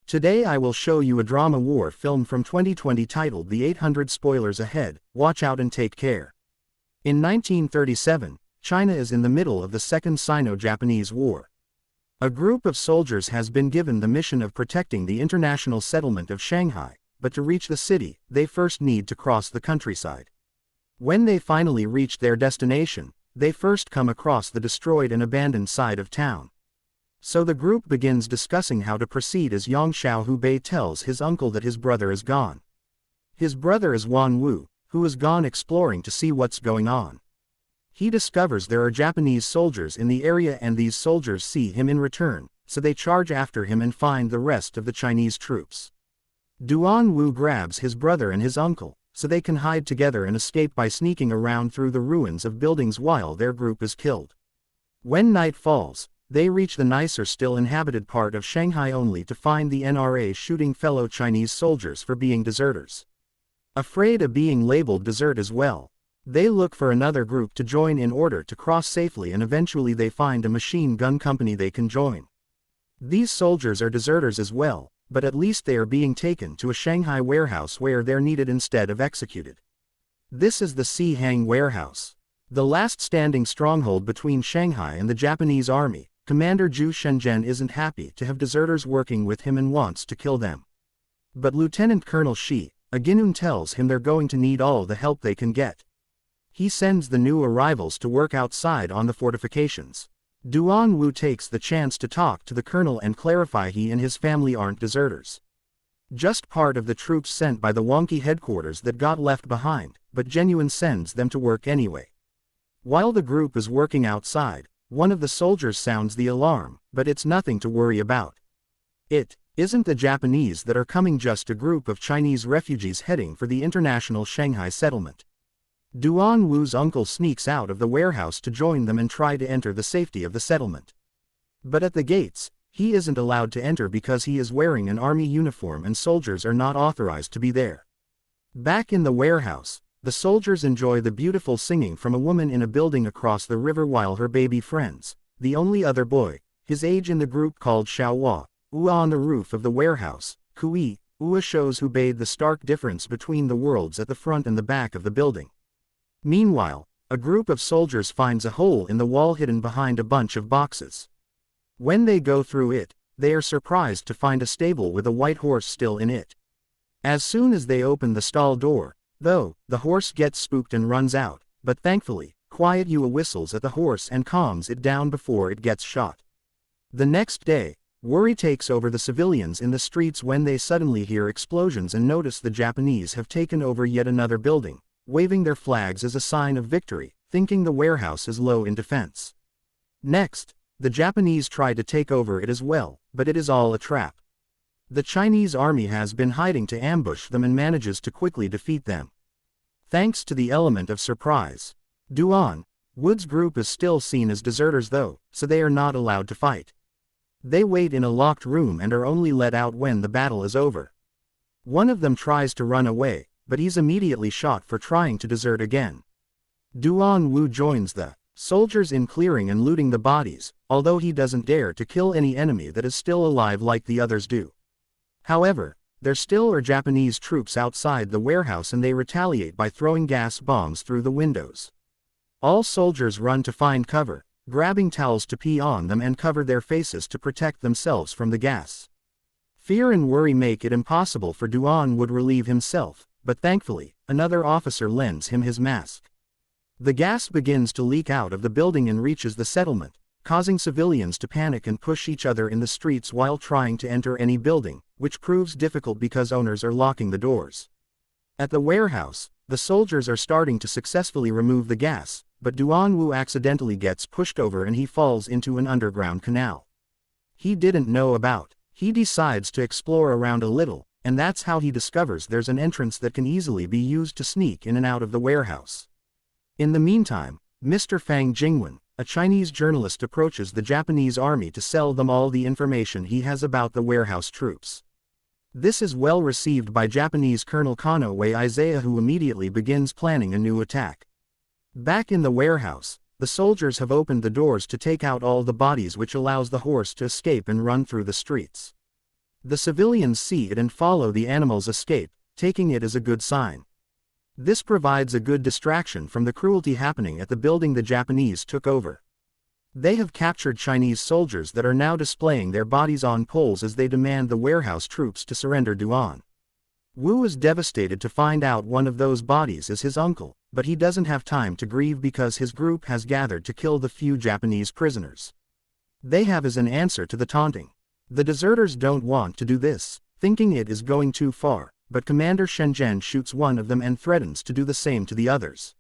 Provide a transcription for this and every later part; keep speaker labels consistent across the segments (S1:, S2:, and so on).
S1: Today I will show you a drama war film from 2020 titled The 800 Spoilers Ahead, Watch Out and Take Care. In 1937, China is in the middle of the Second Sino-Japanese War. A group of soldiers has been given the mission of protecting the international settlement of Shanghai, but to reach the city, they first need to cross the countryside. When they finally reach their destination, they first come across the destroyed and abandoned side of town. So the group begins discussing how to proceed as Yang Xiao Hubei tells his uncle that his brother is gone. His brother is Wan Wu, who has gone exploring to see what's going on. He discovers there are Japanese soldiers in the area and these soldiers see him in return, so they charge after him and find the rest of the Chinese troops. Duan Wu grabs his brother and his uncle, so they can hide together and escape by sneaking around through the ruins of buildings while their group is killed. When night falls, they reach the nicer still inhabited part of Shanghai only to find the NRA shooting fellow Chinese soldiers for being deserters. Afraid of being labeled desert as well, they look for another group to join in order to cross safely and eventually they find a machine gun company they can join. These soldiers are deserters as well, but at least they are being taken to a Shanghai warehouse where they're needed instead of executed. This is the Si-Hang warehouse, the last standing stronghold between Shanghai and the Japanese army. Commander Zhu Shenzhen isn't happy to have deserters working with him and wants to kill them. But Lieutenant Colonel Shi, a Ginun tells him they're going to need all the help they can get. He sends the new arrivals to work outside on the fortifications. Duan Wu takes the chance to talk to the colonel and clarify he and his family aren't deserters. Just part of the troops sent by the wonky headquarters that got left behind, but Genuine sends them to work anyway. While the group is working outside, one of the soldiers sounds the alarm, but it's nothing to worry about. It isn't the Japanese that are coming, just a group of Chinese refugees heading for the international Shanghai settlement. Duan Wu's uncle sneaks out of the warehouse to join them and try to enter the safety of the settlement. But at the gates, he isn't allowed to enter because he is wearing an army uniform and soldiers are not authorized to be there. Back in the warehouse, the soldiers enjoy the beautiful singing from a woman in a building across the river while her baby friends, the only other boy, his age in the group called Xiaohua, Ua on the roof of the warehouse, Kui, Ua shows Hubei the stark difference between the worlds at the front and the back of the building. Meanwhile, a group of soldiers finds a hole in the wall hidden behind a bunch of boxes. When they go through it, they are surprised to find a stable with a white horse still in it. As soon as they open the stall door, though, the horse gets spooked and runs out, but thankfully, Quiet Ua whistles at the horse and calms it down before it gets shot. The next day, worry takes over the civilians in the streets when they suddenly hear explosions and notice the Japanese have taken over yet another building, waving their flags as a sign of victory, thinking the warehouse is low in defense. Next, the Japanese try to take over it as well, but it is all a trap. The Chinese army has been hiding to ambush them and manages to quickly defeat them. Thanks to the element of surprise. Duan Wu's group is still seen as deserters though, so they are not allowed to fight. They wait in a locked room and are only let out when the battle is over. One of them tries to run away, but he's immediately shot for trying to desert again. Duan Wu joins the soldiers in clearing and looting the bodies, although he doesn't dare to kill any enemy that is still alive like the others do. However, there still are Japanese troops outside the warehouse and they retaliate by throwing gas bombs through the windows. All soldiers run to find cover, grabbing towels to pee on them and cover their faces to protect themselves from the gas. Fear and worry make it impossible for Duan Wu to relieve himself, but thankfully, another officer lends him his mask. The gas begins to leak out of the building and reaches the settlement, causing civilians to panic and push each other in the streets while trying to enter any building, which proves difficult because owners are locking the doors. At the warehouse, the soldiers are starting to successfully remove the gas, but Duan Wu accidentally gets pushed over and he falls into an underground canal. He didn't know about. He decides to explore around a little, and that's how he discovers there's an entrance that can easily be used to sneak in and out of the warehouse. In the meantime, Mr. Fang Jingwen, a Chinese journalist, approaches the Japanese army to sell them all the information he has about the warehouse troops. This is well received by Japanese Colonel Konoe Isaiah, who immediately begins planning a new attack. Back in the warehouse, the soldiers have opened the doors to take out all the bodies, which allows the horse to escape and run through the streets. The civilians see it and follow the animal's escape, taking it as a good sign. This provides a good distraction from the cruelty happening at the building the Japanese took over. They have captured Chinese soldiers that are now displaying their bodies on poles as they demand the warehouse troops to surrender Duan. Wu is devastated to find out one of those bodies is his uncle, but he doesn't have time to grieve because his group has gathered to kill the few Japanese prisoners they have as an answer to the taunting. The deserters don't want to do this, thinking it is going too far, but Commander Shenzhen shoots one of them and threatens to do the same to the others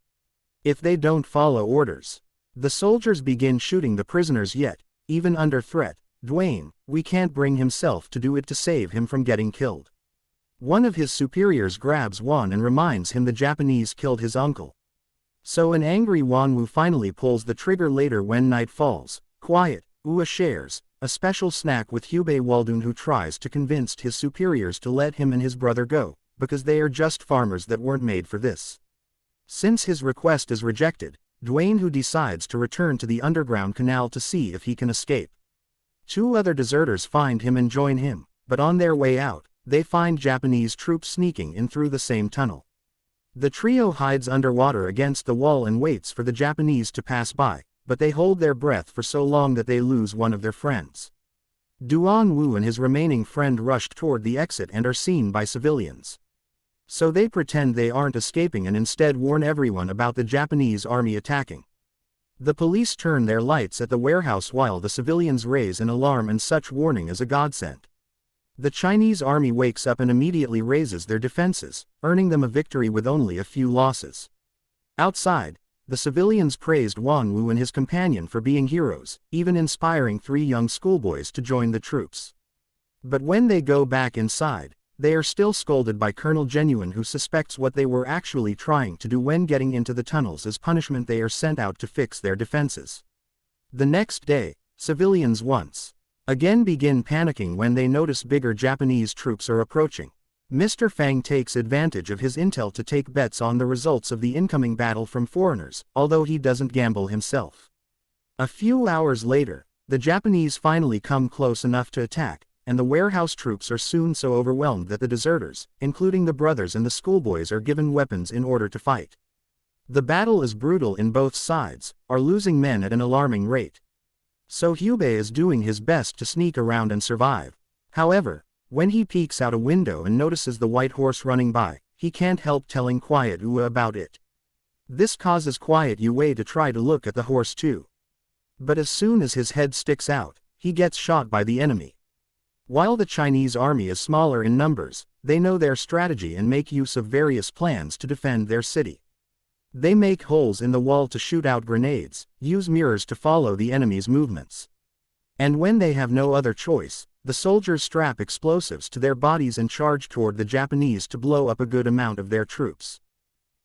S1: if they don't follow orders. The soldiers begin shooting the prisoners, yet, even under threat, Duane, we can't bring himself to do it to save him from getting killed. One of his superiors grabs Wan and reminds him the Japanese killed his uncle. So an angry Wanwu finally pulls the trigger. Later, when night falls, quiet, Ua shares a special snack with Hubei Waldun, who tries to convince his superiors to let him and his brother go, because they are just farmers that weren't made for this. Since his request is rejected, Duane who decides to return to the underground canal to see if he can escape. Two other deserters find him and join him, but on their way out, they find Japanese troops sneaking in through the same tunnel. The trio hides underwater against the wall and waits for the Japanese to pass by, but they hold their breath for so long that they lose one of their friends. Duan Wu and his remaining friend rushed toward the exit and are seen by civilians. So they pretend they aren't escaping and instead warn everyone about the Japanese army attacking. The police turn their lights at the warehouse while the civilians raise an alarm, and such warning is a godsend. The Chinese army wakes up and immediately raises their defenses, earning them a victory with only a few losses. Outside, the civilians praised Wang Wu and his companion for being heroes, even inspiring 3 young schoolboys to join the troops. But when they go back inside, they are still scolded by Colonel Genuine, who suspects what they were actually trying to do when getting into the tunnels. As punishment, they are sent out to fix their defenses. The next day, civilians once again begin panicking when they notice bigger Japanese troops are approaching. Mr. Fang takes advantage of his intel to take bets on the results of the incoming battle from foreigners, although he doesn't gamble himself. A few hours later, the Japanese finally come close enough to attack, and the warehouse troops are soon so overwhelmed that the deserters, including the brothers and the schoolboys, are given weapons in order to fight. The battle is brutal in both sides, are losing men at an alarming rate. So Hubei is doing his best to sneak around and survive. However, when he peeks out a window and notices the white horse running by, he can't help telling Quiet Ua about it. This causes Quiet Ua to try to look at the horse too. But as soon as his head sticks out, he gets shot by the enemy. While the Chinese army is smaller in numbers, they know their strategy and make use of various plans to defend their city. They make holes in the wall to shoot out grenades, use mirrors to follow the enemy's movements. And when they have no other choice, the soldiers strap explosives to their bodies and charge toward the Japanese to blow up a good amount of their troops.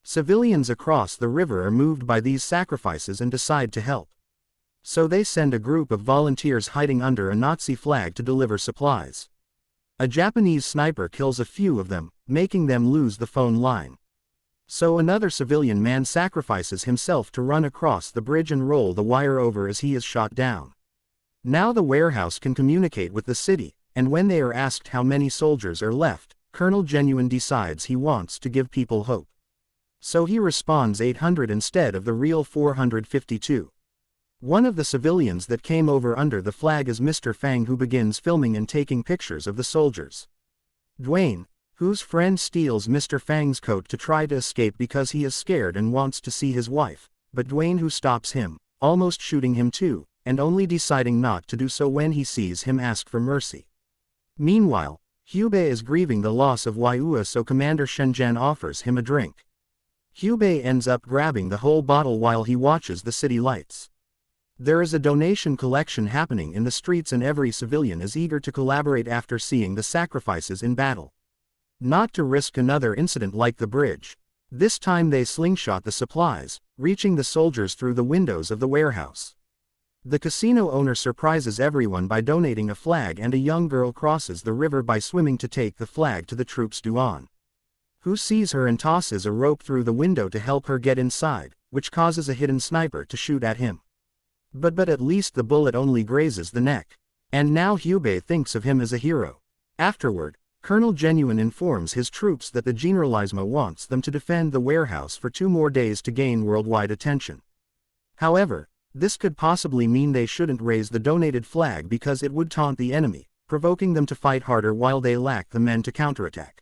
S1: Civilians across the river are moved by these sacrifices and decide to help. So they send a group of volunteers hiding under a Nazi flag to deliver supplies. A Japanese sniper kills a few of them, making them lose the phone line. So another civilian man sacrifices himself to run across the bridge and roll the wire over as he is shot down. Now the warehouse can communicate with the city, and when they are asked how many soldiers are left, Colonel Genuine decides he wants to give people hope. So he responds 800 instead of the real 452. One of the civilians that came over under the flag is Mr. Fang, who begins filming and taking pictures of the soldiers. Duane, whose friend, steals Mr. Fang's coat to try to escape because he is scared and wants to see his wife, but Duane who stops him, almost shooting him too, and only deciding not to do so when he sees him ask for mercy. Meanwhile, Hubei is grieving the loss of Waiua, so Commander Shenzhen offers him a drink. Hubei ends up grabbing the whole bottle while he watches the city lights. There is a donation collection happening in the streets and every civilian is eager to collaborate after seeing the sacrifices in battle. Not to risk another incident like the bridge. This time they slingshot the supplies, reaching the soldiers through the windows of the warehouse. The casino owner surprises everyone by donating a flag, and a young girl crosses the river by swimming to take the flag to the troops. Duan, who sees her and tosses a rope through the window to help her get inside, which causes a hidden sniper to shoot at him. But at least the bullet only grazes the neck. And now Hubei thinks of him as a hero. Afterward, Colonel Genuine informs his troops that the Generalissimo wants them to defend the warehouse for 2 more days to gain worldwide attention. However, this could possibly mean they shouldn't raise the donated flag because it would taunt the enemy, provoking them to fight harder while they lack the men to counterattack.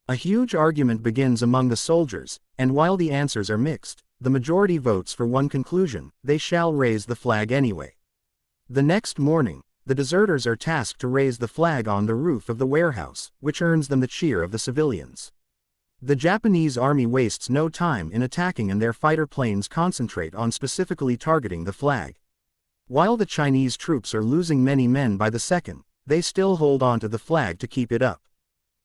S1: A huge argument begins among the soldiers, and while the answers are mixed, the majority votes for one conclusion: they shall raise the flag anyway. The next morning, the deserters are tasked to raise the flag on the roof of the warehouse, which earns them the cheer of the civilians. The Japanese army wastes no time in attacking, and their fighter planes concentrate on specifically targeting the flag. While the Chinese troops are losing many men by the second, they still hold on to the flag to keep it up.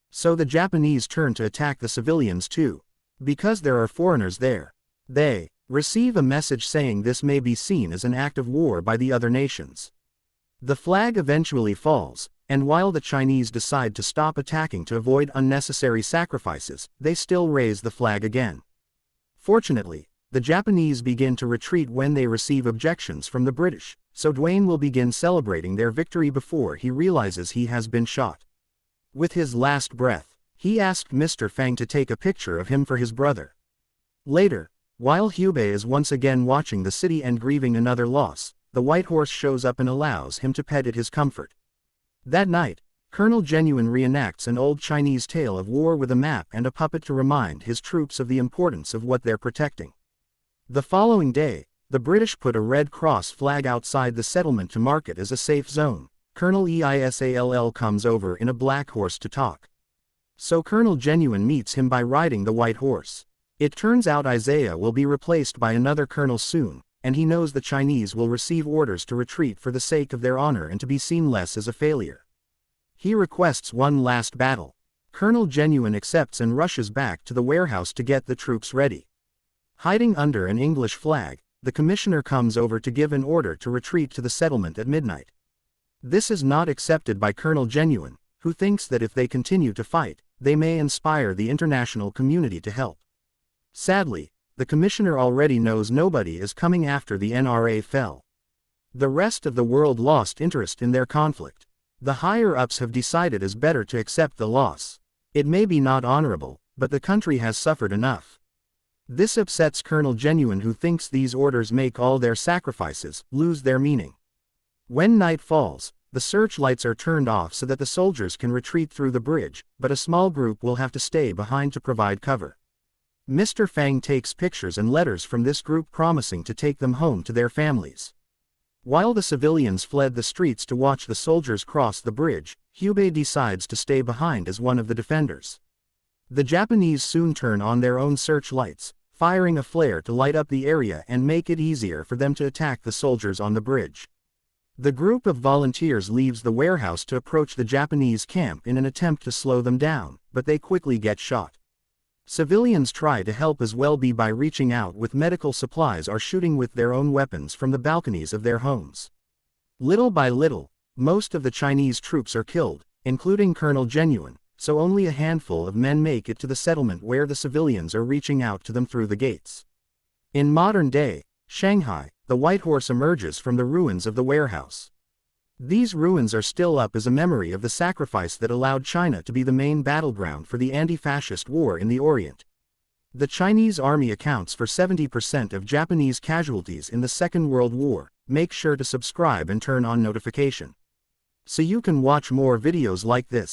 S1: So the Japanese turn to attack the civilians too. Because there are foreigners there, they receive a message saying this may be seen as an act of war by the other nations. The flag eventually falls, and while the Chinese decide to stop attacking to avoid unnecessary sacrifices, they still raise the flag again. Fortunately, the Japanese begin to retreat when they receive objections from the British, so Dwayne will begin celebrating their victory before he realizes he has been shot. With his last breath, he asked Mr. Fang to take a picture of him for his brother. Later, while Hubei is once again watching the city and grieving another loss, the white horse shows up and allows him to pet at his comfort. That night, Colonel Genuine reenacts an old Chinese tale of war with a map and a puppet to remind his troops of the importance of what they're protecting. The following day, the British put a Red Cross flag outside the settlement to mark it as a safe zone. Colonel Eisall comes over in a black horse to talk. So Colonel Genuine meets him by riding the white horse. It turns out Isaiah will be replaced by another colonel soon, and he knows the Chinese will receive orders to retreat for the sake of their honor and to be seen less as a failure. He requests one last battle. Colonel Genuine accepts and rushes back to the warehouse to get the troops ready. Hiding under an English flag, the commissioner comes over to give an order to retreat to the settlement at midnight. This is not accepted by Colonel Genuine, who thinks that if they continue to fight, they may inspire the international community to help. Sadly, the commissioner already knows nobody is coming after the NRA fell. The rest of the world lost interest in their conflict. The higher-ups have decided it's better to accept the loss. It may be not honorable, but the country has suffered enough. This upsets Colonel Genuine, who thinks these orders make all their sacrifices lose their meaning. When night falls, the searchlights are turned off so that the soldiers can retreat through the bridge, but a small group will have to stay behind to provide cover. Mr. Fang takes pictures and letters from this group promising to take them home to their families. While the civilians fled the streets to watch the soldiers cross the bridge, Hubei decides to stay behind as one of the defenders. The Japanese soon turn on their own searchlights, firing a flare to light up the area and make it easier for them to attack the soldiers on the bridge. The group of volunteers leaves the warehouse to approach the Japanese camp in an attempt to slow them down, but they quickly get shot. Civilians try to help as well by reaching out with medical supplies or shooting with their own weapons from the balconies of their homes. Little by little, most of the Chinese troops are killed, including Colonel Genuine, so only a handful of men make it to the settlement where the civilians are reaching out to them through the gates. In modern day Shanghai, the white horse emerges from the ruins of the warehouse. These ruins are still up as a memory of the sacrifice that allowed China to be the main battleground for the anti-fascist war in the Orient. The Chinese army accounts for 70% of Japanese casualties in the Second World War. Make sure to subscribe and turn on notification, so you can watch more videos like this.